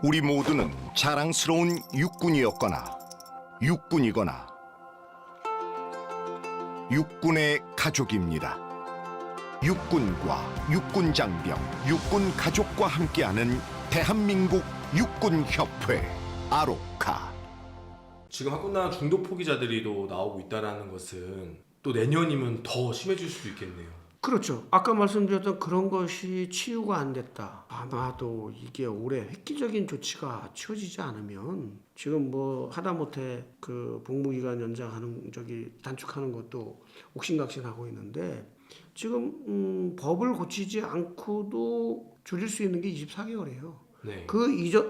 우리 모두는 자랑스러운 육군이었거나 육군이거나 육군의 가족입니다. 육군과 육군 장병, 육군 가족과 함께하는 대한민국 육군협회 아로카. 지금 학군단 중도 포기자들이 또 나오고 있다는 것은 또 내년이면 더 심해질 수도 있겠네요. 그렇죠. 아까 말씀드렸던 그런 것이 치유가 안 됐다. 아마도 이게 올해 획기적인 조치가 취해지지 않으면 지금 뭐 하다못해 그 복무기간 연장하는 단축하는 것도 옥신각신하고 있는데 지금 법을 고치지 않고도 줄일 수 있는 게 24개월이에요. 네.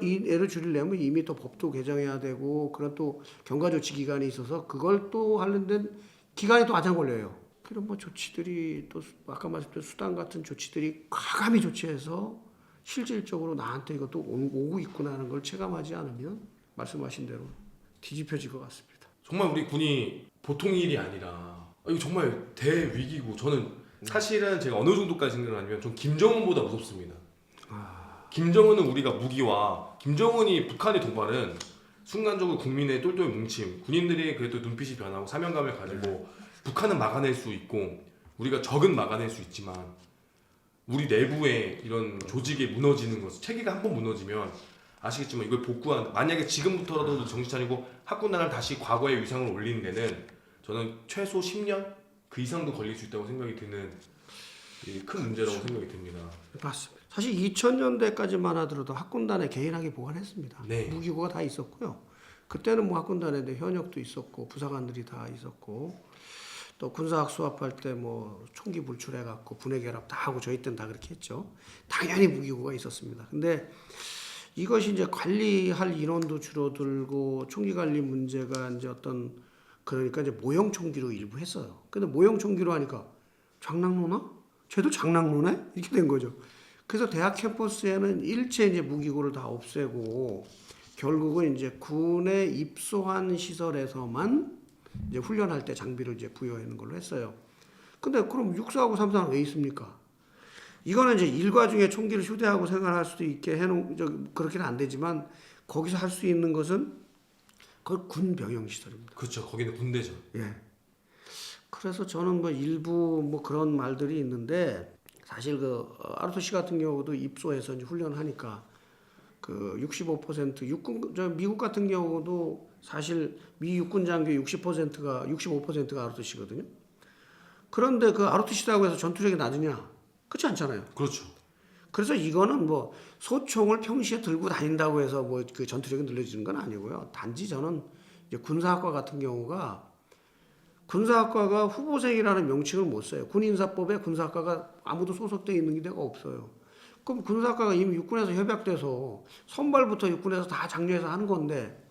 이 애를 줄이려면 이미 또 법도 개정해야 되고 그런 또 경과조치 기간이 있어서 그걸 또 하는데 기간이 또 아장 걸려요. 그런 뭐 조치들이 또 아까 말씀드린 수당 같은 조치들이 과감히 조치해서 실질적으로 나한테 이것도 오고 있구나 하는 걸 체감하지 않으면 말씀하신 대로 뒤집혀질 것 같습니다. 정말 우리 군이 보통 일이 아니라 이거 정말 대위기고 저는 사실은 제가 어느 정도까지 생각하냐면 전 김정은보다 무섭습니다. 김정은은 우리가 무기와 김정은이 북한의 도발은 순간적으로 국민의 똘똘 뭉침, 군인들이 그래도 눈빛이 변하고 사명감을 가지고 북한은 막아낼 수 있고 우리가 적은 막아낼 수 있지만 우리 내부의 이런 조직이 무너지는 것, 체계가 한번 무너지면 아시겠지만 이걸 복구한 만약에 지금부터라도 정신 차리고 학군단을 다시 과거의 위상을 올리는 데는 저는 최소 10년 그 이상도 걸릴 수 있다고 생각이 드는 큰 문제라고 생각이 듭니다. 맞습니다. 사실 2000년대까지만 하더라도 학군단에 개인학이 보관했습니다. 네. 무기고가 다 있었고요. 그때는 뭐 학군단에 현역도 있었고 부사관들이 다 있었고 또 군사학 수업할 때 뭐 총기 불출해갖고 분해 결합 다 하고 저희 때는 다 그렇게 했죠. 당연히 무기고가 있었습니다. 근데 이것이 이제 관리할 인원도 줄어들고 총기 관리 문제가 이제 그러니까 이제 모형 총기로 일부 했어요. 근데 모형 총기로 하니까 장난로나? 쟤도 장난로네? 이렇게 된 거죠. 그래서 대학 캠퍼스에는 일체 이제 무기고를 다 없애고 결국은 이제 군에 입소한 시설에서만 이제 훈련할 때 장비를 이제 부여하는 걸로 했어요. 근데 그럼 육사하고 삼사는 왜 있습니까? 이거는 이제 일과 중에 총기를 휴대하고 생활할 수도 있게 그렇게는 안 되지만 거기서 할 수 있는 것은 그걸 군 병영 시설입니다. 그렇죠. 거기는 군대죠. 예. 그래서 저는 뭐 일부 뭐 그런 말들이 있는데 사실 ROTC 같은 경우도 입소해서 이제 훈련하니까 그 65% 미국 같은 경우도 사실 미 육군 장교 65%가 ROTC거든요. 그런데 그 ROTC라고 해서 전투력이 낮으냐? 그렇지 않잖아요. 그렇죠. 그래서 이거는 뭐 소총을 평시에 들고 다닌다고 해서 뭐 그 전투력이 늘려지는 건 아니고요. 단지 저는 이제 군사학과 같은 경우가 군사학과가 후보생이라는 명칭을 못 써요. 군인사법에 군사학과가 아무도 소속되어 있는 데가 없어요. 그럼 군사학과가 이미 육군에서 협약돼서 선발부터 육군에서 다 장려해서 하는 건데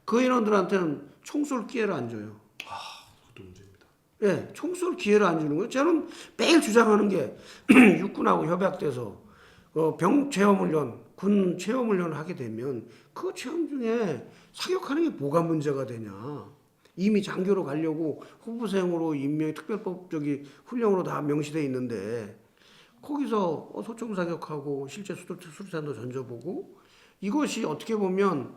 그 인원들한테는 총 쏠 기회를 안 줘요. 그것도 문제입니다. 예, 총 쏠 기회를 안 주는 거예요. 저는 매일 주장하는 게 육군하고 협약돼서 병 체험훈련, 군 체험훈련을 하게 되면 그 체험 중에 사격하는 게 뭐가 문제가 되냐. 이미 장교로 가려고 후보생으로 임명 특별법 훈령으로 다 명시돼 있는데 거기서 소총 사격하고 실제 수류탄도 던져보고 이것이 어떻게 보면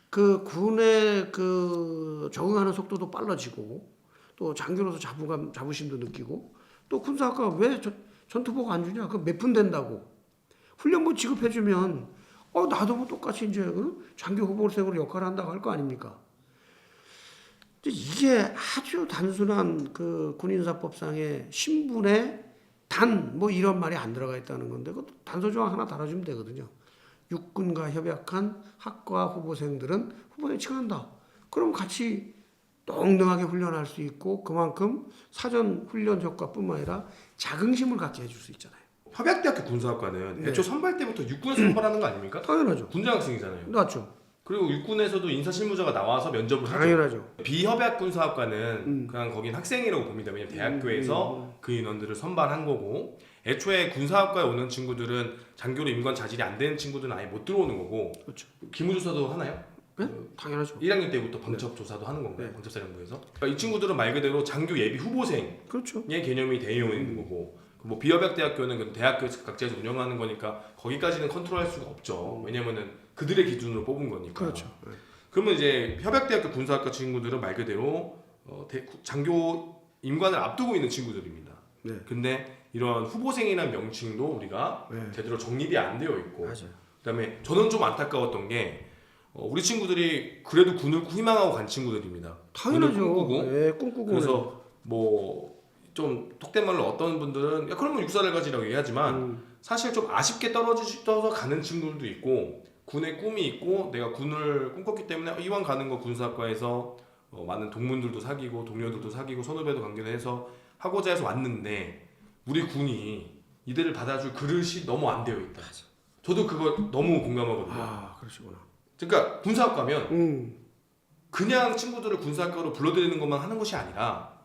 그 군의 그 적응하는 속도도 빨라지고 또 장교로서 자부심도 느끼고 또 군사학과 왜 전투복 안 주냐? 그 몇 분 된다고 훈련부 지급해주면 나도 뭐 똑같이 이제 장교 후보생으로 역할을 한다고 할 거 아닙니까? 이게 아주 단순한 그 군인사법상의 신분의 뭐 이런 말이 안 들어가 있다는 건데 그 단서조항 하나 달아주면 되거든요. 육군과 협약한 학과 후보생들은 후보생에 칭한다. 그럼 같이 동등하게 훈련할 수 있고 그만큼 사전 훈련 효과뿐만 아니라 자긍심을 갖게 해줄 수 있잖아요. 협약대학교 군사학과는 네. 애초 선발 때부터 육군에서 선발하는 거 아닙니까? 당연하죠. 군장 학생이잖아요. 맞죠. 그리고 육군에서도 인사실무자가 나와서 면접을 하죠. 당연하죠. 비협약 군사학과는 그냥 거긴 학생이라고 봅니다. 왜냐면 대학교에서 그 인원들을 선발한 거고 애초에 군사학과에 오는 친구들은 장교로 임관 자질이 안 되는 친구들은 아예 못 들어오는 거고. 그렇죠. 기무조사도 하나요? 네? 당연하죠. 1학년 때부터 방첩 조사도 하는 건가요? 네. 방첩사령부에서? 그러니까 이 친구들은 말 그대로 장교 예비 후보생의 그렇죠. 개념이 되어 있는 거고 뭐 비협약대학교는 그 대학교 각자에서 운영하는 거니까 거기까지는 컨트롤할 수가 없죠. 왜냐면은 그들의 기준으로 뽑은 거니까. 그렇죠. 네. 그러면 이제 협약대학교 군사학과 친구들은 말 그대로 장교 임관을 앞두고 있는 친구들입니다. 네. 근데 이런 후보생이라는 명칭도 우리가 네. 제대로 정립이 안 되어 있고, 맞아요. 그다음에 저는 좀 안타까웠던 게 우리 친구들이 그래도 군을 희망하고 간 친구들입니다. 당연하죠. 군을 꿈꾸고. 네, 꿈꾸고. 그래서 뭐 좀 속된 말로 어떤 분들은 야 그러면 육사를 가지라고 얘기하지만 사실 좀 아쉽게 떨어져 가는 친구들도 있고 군의 꿈이 있고 내가 군을 꿈꿨기 때문에 이왕 가는 거 군사학과에서 많은 동문들도 사귀고 동료들도 사귀고 선후배도 관계를 해서 하고자 해서 왔는데 우리 군이 이들을 받아줄 그릇이 너무 안 되어 있다. 저도 그거 너무 공감하거든요. 아, 그러시구나. 그러니까 군사학과면 그냥 친구들을 군사학과로 불러들이는 것만 하는 것이 아니라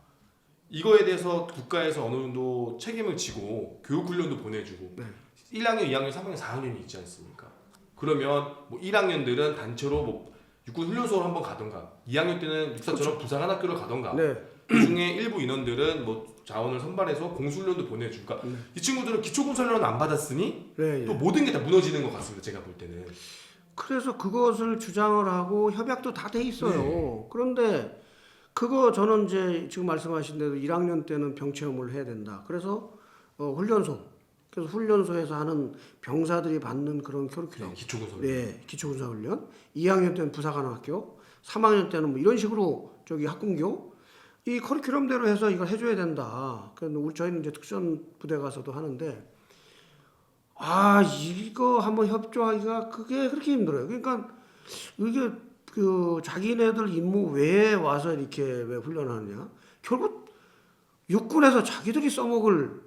이거에 대해서 국가에서 어느 정도 책임을 지고 교육훈련도 보내주고 네. 1학년, 2학년, 3학년, 4학년이 있지 않습니까? 그러면 뭐 1학년들은 단체로 뭐 육군 훈련소를 한번 가던가 2학년 때는 육사처럼 부사관학교를 가던가 네. 그 중에 일부 인원들은 뭐 자원을 선발해서 공수훈련도 보내주고 그러니까 이 친구들은 기초군사훈련을 안 받았으니 네, 또 모든 게 다 무너지는 것 같습니다. 제가 볼 때는. 그래서 그것을 주장을 하고 협약도 다 돼 있어요. 네. 그런데 그거 저는 이제 지금 말씀하신 대로 1학년 때는 병체험을 해야 된다. 그래서 훈련소, 그래서 훈련소에서 하는 병사들이 받는 그런 커리큘럼, 네, 기초군사훈련. 네, 기초군사훈련. 2학년 때는 부사관학교, 3학년 때는 뭐 이런 식으로 저기 학군교 이 커리큘럼대로 해서 이걸 해줘야 된다. 그래서 우리 저희는 이제 특전 부대 가서도 하는데 아 이거 한번 협조하기가 그게 그렇게 힘들어요. 그러니까 이게 그 자기네들 임무 외에 와서 이렇게 왜 훈련하느냐? 결국 육군에서 자기들이 써먹을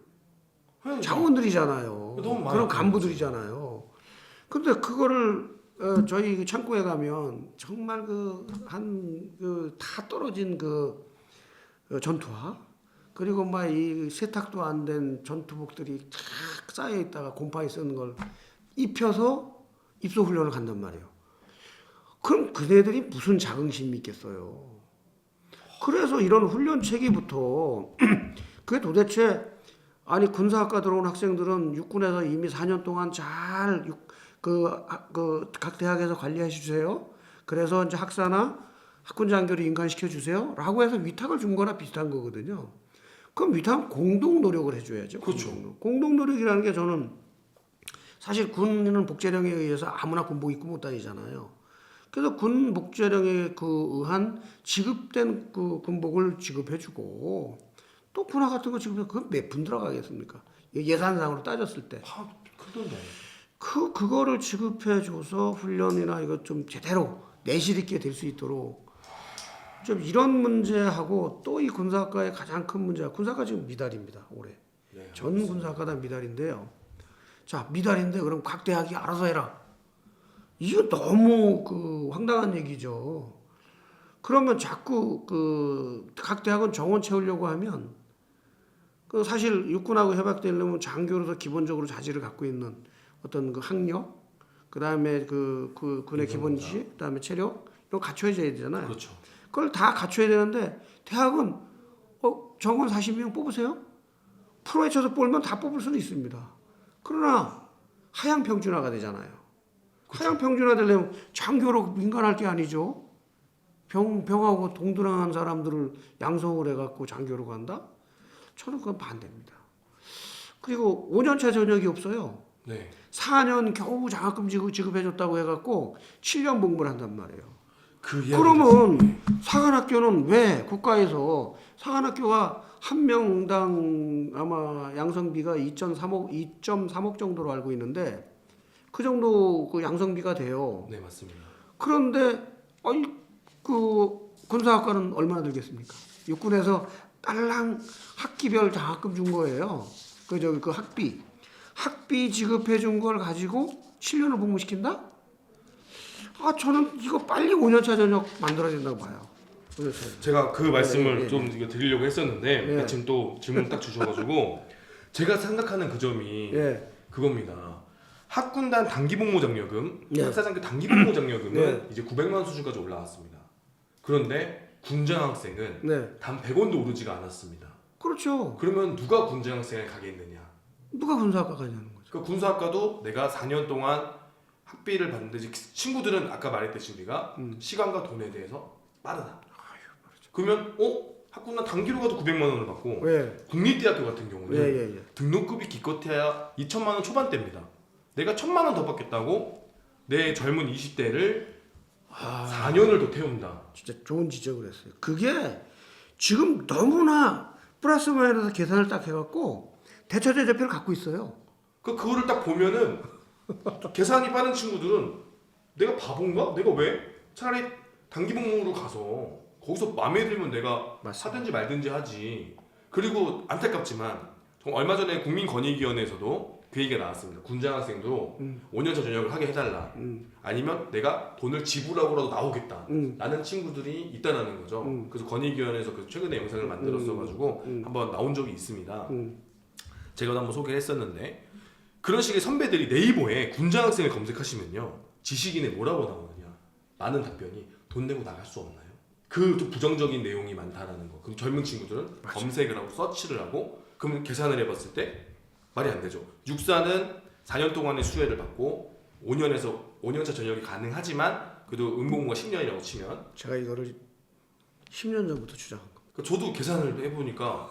자원들이잖아요. 너무 많아요. 그런 간부들이잖아요. 근데 그거를 저희 그 창고에 가면 정말 다 떨어진 전투화 그리고 막 이 세탁도 안 된 전투복들이 쫙 쌓여 있다가 곰팡이 쓰는 걸 입혀서 입소 훈련을 간단 말이에요. 그럼 그네들이 무슨 자긍심이 있겠어요. 그래서 이런 훈련 체계부터 그게 도대체 아니 군사학과 들어온 학생들은 육군에서 이미 4년 동안 잘 각 대학에서 관리해 주세요. 그래서 이제 학사나 학군 장교를 인간시켜 주세요. 라고 해서 위탁을 준 거나 비슷한 거거든요. 그럼 위탁은 공동 노력을 해줘야죠. 그렇죠. 공동 노력이라는 게 저는 사실 군은 복제령에 의해서 아무나 군복 입고 못 다니잖아요. 그래서 군 복제령에 의한 지급된 그 군복을 지급해주고 또 군화 같은 거 지급해 그건 몇 푼 들어가겠습니까? 예산상으로 따졌을 때. 큰 돈도 아니에요. 그거를 지급해줘서 훈련이나 이거 좀 제대로 내실 있게 될 수 있도록 좀 이런 문제하고 또 이 군사학과의 가장 큰 문제가 군사학과 지금 미달입니다. 올해. 네, 전 군사학과 다 미달인데요. 자 미달인데 그럼 각 대학이 알아서 해라. 이거 너무 황당한 얘기죠. 그러면 자꾸 각 대학은 정원 채우려고 하면 사실 육군하고 협약되려면 장교로서 기본적으로 자질을 갖고 있는 어떤 학력, 그다음에 군의 기본 지식, 그다음에 체력 이런 갖춰야 되잖아요. 그렇죠. 그걸 다 갖춰야 되는데 대학은 정원 40명 뽑으세요? 프로에 쳐서 뽑으면 다 뽑을 수는 있습니다. 그러나 하향 평준화가 되잖아요. 하향 평준화 되려면 장교로 민간할 게 아니죠. 병하고 동등한 사람들을 양성을 해갖고 장교로 간다? 저는 그건 반대입니다. 그리고 5년차 전역이 없어요. 네. 4년 겨우 장학금 지급해줬다고 해갖고 7년 복무를 한단 말이에요. 그러면 사관학교는 왜 국가에서 사관학교가 한 명당 아마 양성비가 2.3억 정도로 알고 있는데 그 정도 양성비가 돼요. 네 맞습니다. 그런데 군사학과는 얼마나 들겠습니까? 육군에서 딸랑 학기별 장학금 준 거예요. 그 학비 지급해 준 걸 가지고 7년을 복무시킨다? 저는 이거 빨리 5년차 전역 만들어야 된다고 봐요. 5년차. 제가 그 말씀을 네, 좀 이거 드리려고 했었는데 네. 마침 또 질문 딱 주셔가지고 제가 생각하는 그 점이 네. 그겁니다. 학군단 단기복무 장려금, 네. 학사장교 단기복무 장려금은 네. 이제 900만 원 수준까지 올라왔습니다. 그런데 군장 학생은 네. 단 100원도 오르지가 않았습니다. 그렇죠. 그러면 누가 군장학생을 가겠느냐? 누가 군사학과 가냐는 거죠. 그 군사학과도 내가 4년 동안 학비를 받는데 친구들은 아까 말했듯이 우리가 시간과 돈에 대해서 빠르다. 그러면 학군은 단기로 가도 900만 원을 받고 왜? 국립대학교 같은 경우는 예. 등록급이 기껏해야 2천만 원 초반대입니다. 내가 1,000만 원 더 받겠다고 내 젊은 20대를 4년을 더 태운다. 진짜 좋은 지적을 했어요. 그게 지금 너무나 플러스 마이너스 계산을 딱 해갖고 대처제표를 갖고 있어요. 그거를 딱 보면은 계산이 빠른 친구들은 내가 바본가? 내가 왜? 차라리 단기 복무로 가서 거기서 마음에 들면 내가 맞습니다. 하든지 말든지 하지. 그리고 안타깝지만 얼마 전에 국민권익위원회에서도 그 얘기가 나왔습니다. 군장학생도 5년차 전역을 하게 해달라. 아니면 내가 돈을 지불하고라도 나오겠다. 라는 친구들이 있다는 거죠. 그래서 권익위원회에서 최근에 영상을 만들었어가지고 한번 나온 적이 있습니다. 제가 한번 소개를 했었는데 그런 식의 선배들이 네이버에 군장학생을 검색하시면요. 지식인에 뭐라고 나오느냐. 많은 답변이 돈 내고 나갈 수 없나요? 그 부정적인 내용이 많다라는 거. 그럼 젊은 친구들은 맞아. 검색을 하고 서치를 하고 그러면 계산을 해봤을 때 말이 안 되죠. 육사는 4년 동안의 수혜를 받고 5년차 전역이 가능하지만 그래도 응봉부가 10년이라고 치면 제가 이거를 10년 전부터 주장한 거. 저도 계산을 해보니까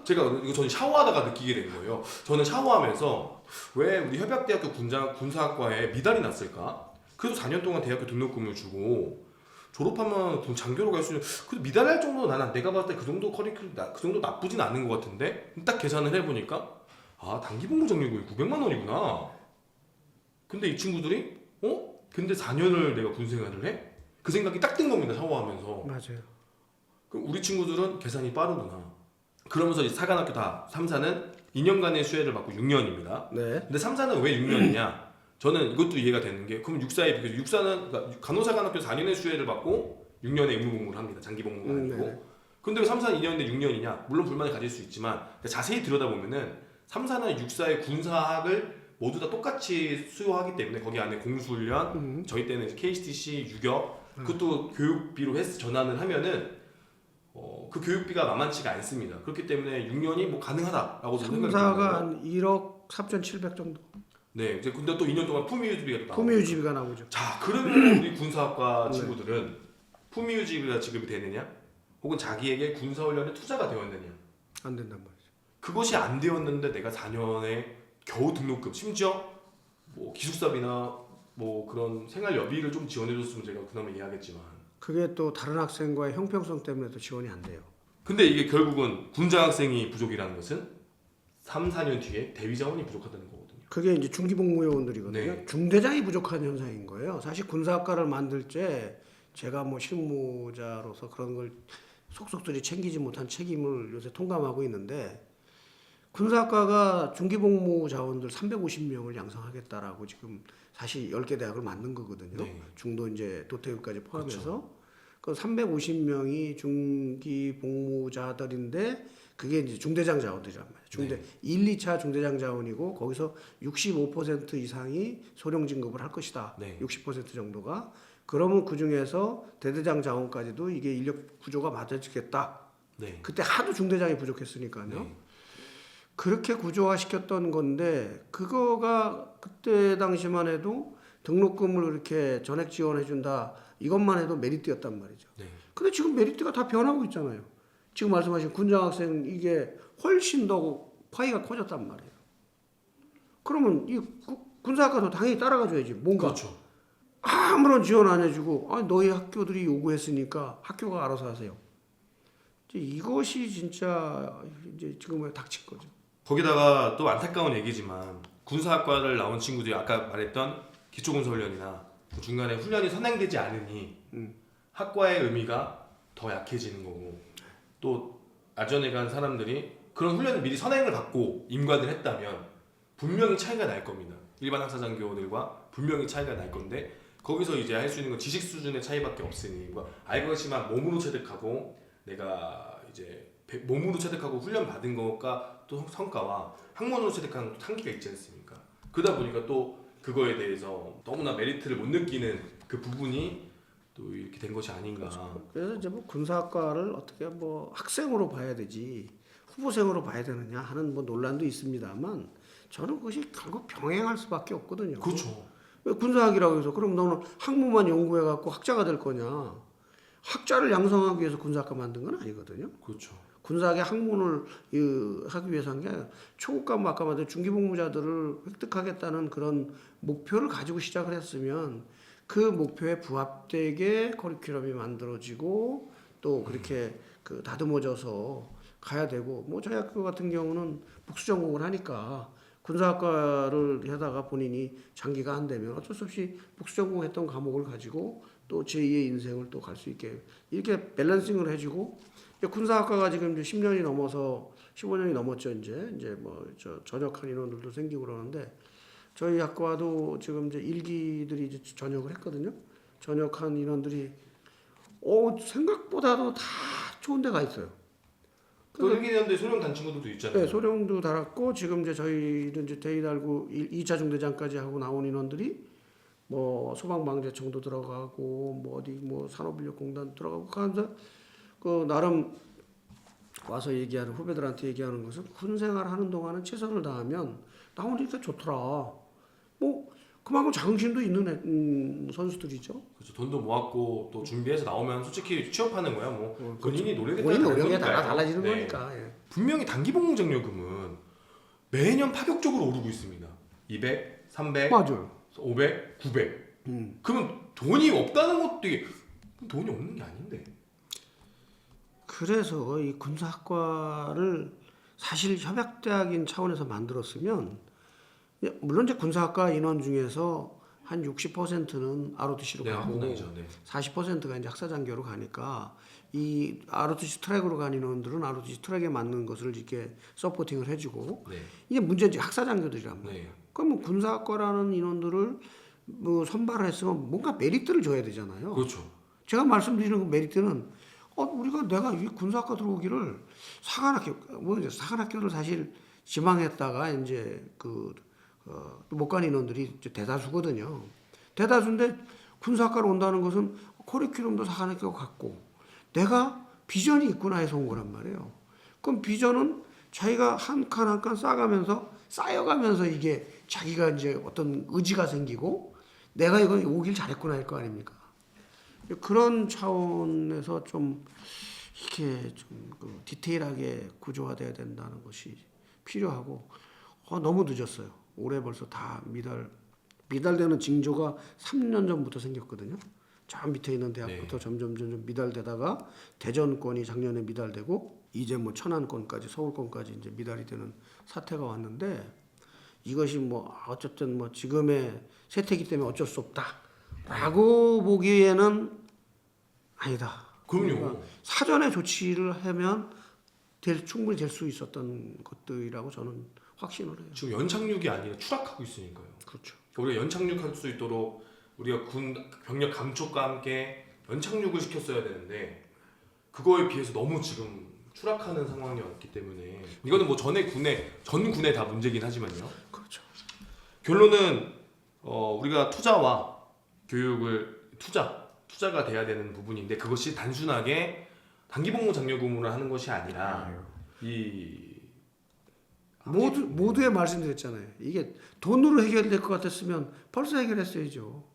제가 이거 저는 샤워하다가 느끼게 된 거예요. 저는 샤워하면서 왜 우리 협약대학교 군사학과에 미달이 났을까? 그래도 4년 동안 대학교 등록금을 주고 졸업하면 그럼 장교로 갈 수 있는 그래도 미달할 정도 나는 내가 봤을 때 그 정도 커리큘럼 그 정도 나쁘진 않은 것 같은데 딱 계산을 해보니까 단기 복무 적립금이 900만 원이구나. 근데 이 친구들이 근데 4년을 내가 군 생활을 해? 그 생각이 딱 든 겁니다. 샤워하면서. 맞아요. 그럼 우리 친구들은 계산이 빠르구나. 그러면서 이 사관학교 다 3사는 2년간의 수혜를 받고 6년입니다. 네. 근데 3사는 왜 6년이냐? 저는 이것도 이해가 되는 게 그럼 6사에 비해서 6사는 그러니까 간호사관학교 4년의 수혜를 받고 6년의 의무 복무를 합니다. 장기 복무가 아니고. 네. 근데 왜 3사는 2년인데 6년이냐? 물론 불만을 가질 수 있지만 자세히 들여다보면은 3사는 6사의 군사학을 모두 다 똑같이 수요하기 때문에 거기 안에 공수훈련, 저희 때는 이제 KCTC, 유격 그것도 교육비로 전환을 하면은 그 교육비가 만만치가 않습니다. 그렇기 때문에 6년이 뭐 가능하다라고 저는 생각이 삼사가 듭니다. 한 1억 3,700 정도. 네, 이제 근데 또 2년 동안 품위유지비가 또 나오고. 품위유지비가 나오죠. 자, 그러면 우리 군사학과 네. 친구들은 품위유지비가 지급이 되느냐? 혹은 자기에게 군사훈련에 투자가 되었느냐? 안 된단 말이죠. 그것이 안 되었는데 내가 4년에 겨우 등록금, 심지어 뭐 기숙사비나 뭐 그런 생활여비를 좀 지원해줬으면 제가 그나마 이해하겠지만. 그게 또 다른 학생과의 형평성 때문에 또 지원이 안 돼요. 근데 이게 결국은 군장학생이 부족이라는 것은 3, 4년 뒤에 대위자원이 부족하다는 거거든요. 그게 이제 중기복무요원들이거든요. 네. 중대장이 부족한 현상인 거예요. 사실 군사학과를 만들 때 제가 뭐 실무자로서 그런 걸 속속들이 챙기지 못한 책임을 요새 통감하고 있는데 군사학과가 중기복무 자원들 350명을 양성하겠다라고 지금 사실 10개 대학을 만든 거거든요. 네. 중도 이제 도태우까지 포함해서 그 350명이 중기복무자들인데 그게 이제 중대장 자원들이란 말이에요. 중대 1, 2차 중대장 자원이고 거기서 65% 이상이 소령 진급을 할 것이다. 네. 60% 정도가 그러면 그 중에서 대대장 자원까지도 이게 인력 구조가 맞아지겠다. 네. 그때 하도 중대장이 부족했으니까요. 네. 그렇게 구조화시켰던 건데 그거가 그때 당시만 해도 등록금을 이렇게 전액 지원해준다 이것만 해도 메리트였단 말이죠. 네. 근데 지금 메리트가 다 변하고 있잖아요. 지금 말씀하신 군장학생 이게 훨씬 더 파이가 커졌단 말이에요. 그러면 이 군사학과도 당연히 따라가줘야지. 뭔가 그렇죠. 아무런 지원 안 해주고 너희 학교들이 요구했으니까 학교가 알아서 하세요. 이제 이것이 진짜 이제 지금 닥친 거죠. 거기다가 또 안타까운 얘기지만 군사학과를 나온 친구들이 아까 말했던 기초군사훈련이나 중간에 훈련이 선행되지 않으니 학과의 의미가 더 약해지는 거고 또 아전에 간 사람들이 그런 훈련을 미리 선행을 받고 임관을 했다면 분명히 차이가 날 겁니다. 일반 학사장교들과 분명히 차이가 날 건데 거기서 이제 할 수 있는 건 지식 수준의 차이밖에 없으니 알것이만 몸으로 체득하고 내가 이제 몸으로 체득하고 훈련 받은 것과 또 성과와 학문으로 체득하는 또 한계가 있지 않습니까? 그러다 보니까 또 그거에 대해서 너무나 메리트를 못 느끼는 그 부분이 또 이렇게 된 것이 아닌가. 그래서 이제 뭐 군사학과를 어떻게 뭐 학생으로 봐야 되지 후보생으로 봐야 되느냐 하는 뭐 논란도 있습니다만 저는 그것이 결국 병행할 수밖에 없거든요. 그렇죠. 왜 군사학이라고 해서 그럼 너는 학문만 연구해 갖고 학자가 될 거냐? 학자를 양성하기 위해서 군사학과 만든 건 아니거든요. 그렇죠. 군사학의 학문을 하기 위해서 한 게 아니라 초급과 뭐 아까 말한 중기복무자들을 획득하겠다는 그런 목표를 가지고 시작을 했으면 그 목표에 부합되게 커리큘럼이 만들어지고 또 그렇게 그 다듬어져서 가야 되고 뭐 저희 학교 같은 경우는 복수 전공을 하니까 군사학과를 하다가 본인이 장기가 안 되면 어쩔 수 없이 복수 전공했던 과목을 가지고 또 제2의 인생을 또 갈 수 있게 이렇게 밸런싱을 해주고 군사학과가 지금 이제 10년이 넘어서 15년이 넘었죠. 이제 뭐 저 전역한 인원들도 생기고 그러는데 저희 학과도 지금 이제 일기들이 이제 전역을 했거든요. 전역한 인원들이 생각보다도 다 좋은 데가 있어요. 또 일기년대 소령 단 친구들도 있잖아요. 네, 소령도 달았고 지금 이제 저희는 이제 대위 달고 2차 중대장까지 하고 나온 인원들이 뭐 소방방재청도 들어가고 뭐 어디 뭐 산업인력공단 들어가고 하면서 그 나름 와서 얘기하는 후배들한테 얘기하는 것은 군 생활하는 동안은 최선을 다하면 나오니까 좋더라. 뭐 그만큼 자긍심도 있는 선수들이죠. 그렇죠. 돈도 모았고 또 준비해서 나오면 솔직히 취업하는 거야. 뭐 본인이 노력에 본인 따라 노력에 다른 따라 거니까요. 달라지는 네. 거니까. 예. 분명히 단기복무장려금은 매년 파격적으로 오르고 있습니다. 200, 300, 맞아요. 500, 900. 그러면 돈이 없다는 것도 이게 돈이 없는 게 아닌데. 그래서 이 군사학과를 사실 협약대학인 차원에서 만들었으면 물론 이제 군사학과 인원 중에서 한 60%는 ROTC로 네, 가고 학군이죠. 네. 40%가 이제 학사장교로 가니까 이 ROTC 트랙으로 간 인원들은 ROTC 트랙에 맞는 것을 이렇게 서포팅을 해주고 네. 이게 문제는 이제 학사장교들이란 말이에요. 네. 그럼 뭐 군사학과라는 인원들을 뭐 선발을 했으면 뭔가 메리트를 줘야 되잖아요. 그렇죠. 제가 말씀드리는 그 메리트는 내가 이 군사학과 들어오기를 사관학교를 사실 지망했다가 이제 못 간 인원들이 이제 대다수거든요. 대다수인데 군사학과로 온다는 것은 커리큘럼도 사관학교 같고 내가 비전이 있구나 해서 온 거란 말이에요. 그럼 비전은 자기가 한 칸 한 칸 쌓여가면서 이게 자기가 이제 어떤 의지가 생기고 내가 이거 오길 잘했구나 할 거 아닙니까? 그런 차원에서 좀 이렇게 좀 디테일하게 구조화돼야 된다는 것이 필요하고 너무 늦었어요. 올해 벌써 다 미달되는 징조가 3년 전부터 생겼거든요. 저 밑에 있는 대학부터 네. 점점 미달되다가 대전권이 작년에 미달되고 이제 뭐 천안권까지 서울권까지 이제 미달이 되는 사태가 왔는데 이것이 뭐 어쨌든 뭐 지금의 세태기 때문에 어쩔 수 없다라고 보기에는 아니다. 그럼요. 그러니까 사전에 조치를 하면 충분히 될 수 있었던 것들이라고 저는 확신을 해요. 지금 연착륙이 아니라 추락하고 있으니까요. 그렇죠. 우리가 연착륙할 수 있도록 우리가 군 병력 감축과 함께 연착륙을 시켰어야 되는데 그거에 비해서 너무 지금 추락하는 상황이 왔기 때문에 이거는 뭐 전 군에 다 문제긴 하지만요. 그렇죠. 결론은 우리가 투자와 교육을 투자가 돼야 되는 부분인데 그것이 단순하게 단기복무 장려금으로 하는 것이 아니라 모두에 말씀드렸잖아요. 이게 돈으로 해결될 것 같았으면 벌써 해결했어야죠.